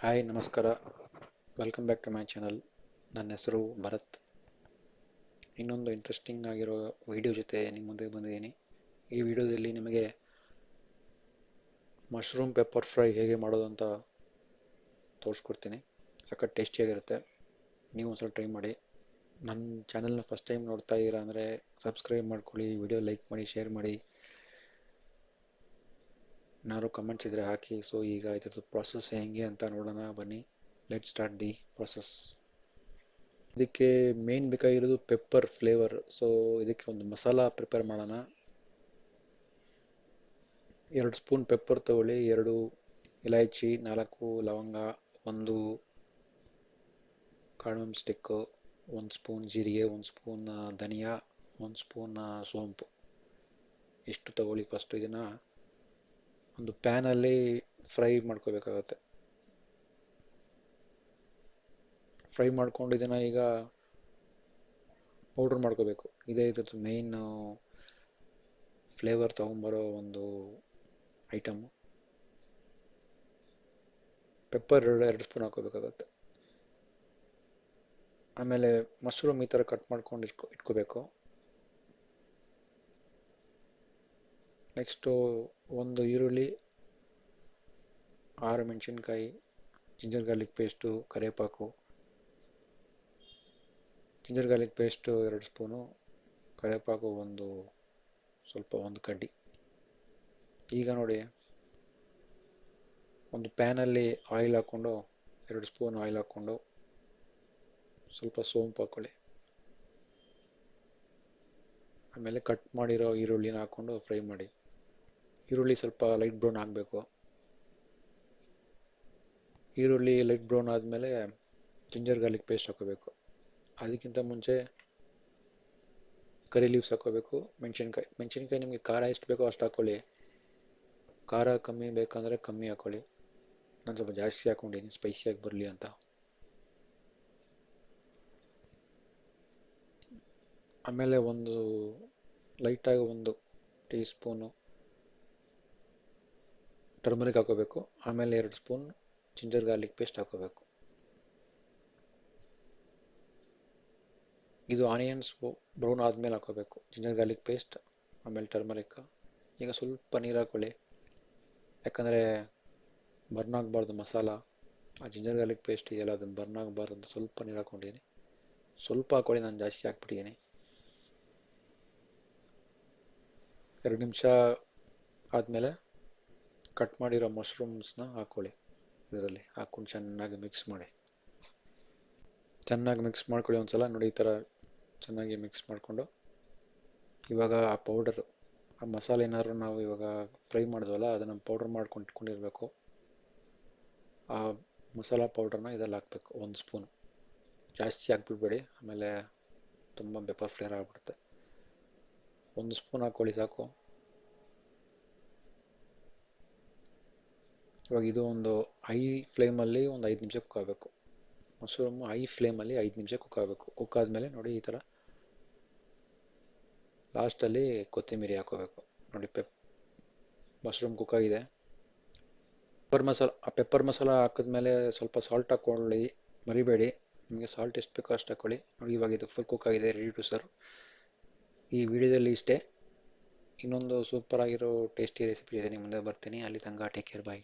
Hi ನಮಸ್ಕಾರ, welcome back to my channel. ನನ್ನ ಹೆಸರು ಭರತ್. ಇನ್ನೊಂದು ಇಂಟ್ರೆಸ್ಟಿಂಗ್ ಆಗಿರೋ ವಿಡಿಯೋ ಜೊತೆ ನಿಮ್ಮ ಮುಂದೆ ಬಂದಿದ್ದೀನಿ. ಈ ವಿಡಿಯೋದಲ್ಲಿ ನಿಮಗೆ ಮಶ್ರೂಮ್ ಪೆಪ್ಪರ್ ಫ್ರೈ ಹೇಗೆ ಮಾಡೋದು ಅಂತ ತೋರಿಸ್ಕೊಡ್ತೀನಿ. ಸಖತ್ ಟೇಸ್ಟಿಯಾಗಿರುತ್ತೆ. ನೀವು ಒಂದ್ಸಲ ಟ್ರೈ ಮಾಡಿ. ನನ್ನ ಚಾನಲ್ನ ಫಸ್ಟ್ ಟೈಮ್ ನೋಡ್ತಾ ಇದ್ದೀರಾ ಅಂದರೆ ಸಬ್ಸ್ಕ್ರೈಬ್ ಮಾಡ್ಕೊಳ್ಳಿ, ವಿಡಿಯೋ ಲೈಕ್ ಮಾಡಿ, ಶೇರ್ ಮಾಡಿ, ಏನಾದ್ರು ಕಮೆಂಟ್ಸ್ ಇದ್ದರೆ ಹಾಕಿ. ಸೊ ಈಗ ಇದ್ರದ್ದು ಪ್ರಾಸೆಸ್ ಹೆಂಗೆ ಅಂತ ನೋಡೋಣ ಬನ್ನಿ. Let start the process. ಇದಕ್ಕೆ ಮೇನ್ ಬೇಕಾಗಿರೋದು ಪೆಪ್ಪರ್ ಫ್ಲೇವರ್. ಸೊ ಇದಕ್ಕೆ ಒಂದು ಮಸಾಲ ಪ್ರಿಪೇರ್ ಮಾಡೋಣ. 2 ಸ್ಪೂನ್ ಪೆಪ್ಪರ್ ತಗೊಳ್ಳಿ, 2 ಇಲೈಚಿ, 4 ಲವಂಗ, 1 ಕಾರ್ಡಮಮ್ ಸ್ಟಿಕ್ಕು, 1 ಸ್ಪೂನ್ ಜೀರಿಗೆ, 1 ಸ್ಪೂನ್ ಧನಿಯಾ, 1 ಸ್ಪೂನ್ ಸೋಂಪು. ಇಷ್ಟು ತಗೊಳ್ಳಿ. ಫಸ್ಟ್ ಇದನ್ನು ಒಂದು ಪ್ಯಾನಲ್ಲಿ ಫ್ರೈ ಮಾಡ್ಕೋಬೇಕಾಗತ್ತೆ. ಫ್ರೈ ಮಾಡ್ಕೊಂಡು ಇದನ್ನು ಈಗ ಪೌಡ್ರ್ ಮಾಡ್ಕೋಬೇಕು. ಇದೇ ಇದ್ರದ್ದು ಮೇನ್ ಫ್ಲೇವರ್ ತೊಗೊಂಬರೋ ಒಂದು ಐಟಮು. Pepper 2 spoon ಹಾಕೋಬೇಕಾಗತ್ತೆ. ಆಮೇಲೆ ಮಶ್ರೂಮ್ ಈ ಥರ ಕಟ್ ಮಾಡ್ಕೊಂಡು ಇಟ್ಕೋಬೇಕು. ನೆಕ್ಸ್ಟು 1 ಈರುಳ್ಳಿ, 6 ಮೆಣಸಿನ್ಕಾಯಿ, ಜಿಂಜರ್ ಗಾರ್ಲಿಕ್ ಪೇಸ್ಟು, ಕರಿವೇಪಾಕು. ಜಿಂಜರ್ ಗಾರ್ಲಿಕ್ ಪೇಸ್ಟು 2 ಸ್ಪೂನು, ಕರಿವೇಪಾಕು ಒಂದು ಕಡ್ಡಿ. ಈಗ ನೋಡಿ, ಒಂದು ಪ್ಯಾನಲ್ಲಿ ಆಯಿಲ್ ಹಾಕ್ಕೊಂಡು 2 ಸ್ಪೂನ್ ಆಯಿಲ್ ಹಾಕ್ಕೊಂಡು ಸ್ವಲ್ಪ ಸೋಂಪು ಹಾಕ್ಕೊಳ್ಳಿ. ಆಮೇಲೆ ಕಟ್ ಮಾಡಿರೋ ಈರುಳ್ಳಿನ ಹಾಕ್ಕೊಂಡು ಫ್ರೈ ಮಾಡಿ. ಈರುಳ್ಳಿ ಸ್ವಲ್ಪ ಲೈಟ್ ಬ್ರೌನ್ ಆಗಬೇಕು. ಈರುಳ್ಳಿ ಲೈಟ್ ಬ್ರೌನ್ ಆದಮೇಲೆ ಜಿಂಜರ್ ಗಾರ್ಲಿಕ್ ಪೇಸ್ಟ್ ಹಾಕೋಬೇಕು. ಅದಕ್ಕಿಂತ ಮುಂಚೆ ಕರಿ ಲೀವ್ಸ್ ಹಾಕೋಬೇಕು. ಮೆಣಸಿನ್ಕಾಯಿ ನಿಮಗೆ ಖಾರ ಎಷ್ಟು ಬೇಕೋ ಅಷ್ಟು ಹಾಕ್ಕೊಳ್ಳಿ. ಖಾರ ಕಮ್ಮಿ ಬೇಕಂದರೆ ಕಮ್ಮಿ ಹಾಕ್ಕೊಳ್ಳಿ. ನಾನು ಸ್ವಲ್ಪ ಜಾಸ್ತಿ ಹಾಕ್ಕೊಂಡಿದ್ದೀನಿ ಸ್ಪೈಸಿಯಾಗಿ ಬರಲಿ ಅಂತ. ಆಮೇಲೆ ಲೈಟಾಗಿ 1 ಟೀ ಸ್ಪೂನು ಟರ್ಮರಿಕ್ ಹಾಕೋಬೇಕು. ಆಮೇಲೆ 2 ಸ್ಪೂನ್ ಜಿಂಜರ್ ಗಾರ್ಲಿಕ್ ಪೇಸ್ಟ್ ಹಾಕೋಬೇಕು. ಇದು ಆನಿಯನ್ಸ್ ಬ್ರೌನ್ ಆದಮೇಲೆ ಹಾಕೋಬೇಕು ಜಿಂಜರ್ ಗಾರ್ಲಿಕ್ ಪೇಸ್ಟ್, ಆಮೇಲೆ ಟರ್ಮರಿಕ್. ಈಗ ಸ್ವಲ್ಪ ನೀರು ಹಾಕ್ಕೊಳ್ಳಿ, ಯಾಕಂದರೆ ಬರ್ನ್ ಆಗಬಾರ್ದು ಮಸಾಲ. ಆ ಜಿಂಜರ್ ಗಾರ್ಲಿಕ್ ಪೇಸ್ಟ್ ಇದೆಯಲ್ಲ, ಅದನ್ನು ಬರ್ನ್ ಆಗಬಾರ್ದು ಅಂತ ಸ್ವಲ್ಪ ನೀರು ಹಾಕ್ಕೊಂಡಿದ್ದೀನಿ. ಸ್ವಲ್ಪ ಹಾಕ್ಕೊಳ್ಳಿ, ನಾನು ಜಾಸ್ತಿ ಹಾಕ್ಬಿಟ್ಟಿದ್ದೀನಿ. 2 ನಿಮಿಷ ಆದಮೇಲೆ ಕಟ್ ಮಾಡಿರೋ ಮಶ್ರೂಮ್ಸ್ನ ಹಾಕ್ಕೊಳ್ಳಿ. ಇದರಲ್ಲಿ ಹಾಕ್ಕೊಂಡು ಚೆನ್ನಾಗಿ ಮಿಕ್ಸ್ ಮಾಡಿ. ಚೆನ್ನಾಗಿ ಮಿಕ್ಸ್ ಮಾಡ್ಕೊಳ್ಳಿ ಒಂದ್ಸಲ. ನೋಡಿ, ಈ ಥರ ಚೆನ್ನಾಗಿ ಮಿಕ್ಸ್ ಮಾಡಿಕೊಂಡು ಇವಾಗ ಆ ಪೌಡರು, ಆ ಮಸಾಲೆ ಏನಾದ್ರು ನಾವು ಇವಾಗ ಫ್ರೈ ಮಾಡಿದ್ವಲ್ಲ ಅದನ್ನು ಪೌಡ್ರ್ ಮಾಡ್ಕೊಂಡು ಇಟ್ಕೊಂಡಿರಬೇಕು. ಆ ಮಸಾಲ ಪೌಡ್ರನ್ನ ಇದರಲ್ಲಿ ಹಾಕಬೇಕು. 1 ಸ್ಪೂನ್. ಜಾಸ್ತಿ ಹಾಕ್ಬಿಡ್ಬೇಡಿ, ಆಮೇಲೆ ತುಂಬ ಪೆಪ್ಪರ್ ಫ್ಲೇವರ್ ಆಗಿಬಿಡುತ್ತೆ. 1 ಸ್ಪೂನ್ ಹಾಕ್ಕೊಳ್ಳಿ ಸಾಕು. ಇವಾಗ ಇದು ಒಂದು ಹೈ ಫ್ಲೇಮಲ್ಲಿ 5 ನಿಮಿಷ ಕುಕ್ ಆಗಬೇಕು. ಮಶ್ರೂಮು ಹೈ ಫ್ಲೇಮಲ್ಲಿ 5 ನಿಮಿಷ ಕುಕ್ ಆಗಬೇಕು. ಕುಕ್ ಆದಮೇಲೆ ನೋಡಿ, ಈ ಥರ ಲಾಸ್ಟಲ್ಲಿ ಕೊತ್ತಂಬರಿ ಹಾಕೋಬೇಕು. ನೋಡಿ, ಮಶ್ರೂಮ್ ಕುಕ್ ಆಗಿದೆ. ಪೆಪ್ಪರ್ ಮಸಾಲ ಹಾಕಿದ್ಮೇಲೆ ಸ್ವಲ್ಪ ಸಾಲ್ಟ್ ಹಾಕ್ಕೊಳ್ಳಿ, ಮರಿಬೇಡಿ. ನಿಮಗೆ ಸಾಲ್ಟ್ ಎಷ್ಟು ಬೇಕೋ ಅಷ್ಟು ಹಾಕ್ಕೊಳ್ಳಿ. ನೋಡಿ, ಇವಾಗ ಇದು ಫುಲ್ ಕುಕ್ ಆಗಿದೆ, ರೆಡಿ ಟು ಸರ್ವ್. ಈ ವಿಡಿಯೋದಲ್ಲಿ ಇಷ್ಟೇ. ಇನ್ನೊಂದು ಸೂಪರ್ ಆಗಿರೋ ಟೇಸ್ಟಿ ರೆಸಿಪಿ ಇದೆ ನಿಮ್ಮ ಮುಂದೆ ಬರ್ತೀನಿ. ಅಲ್ಲಿ ತನಕ ಟೇಕ್ ಕೇರ್, ಬಾಯ್.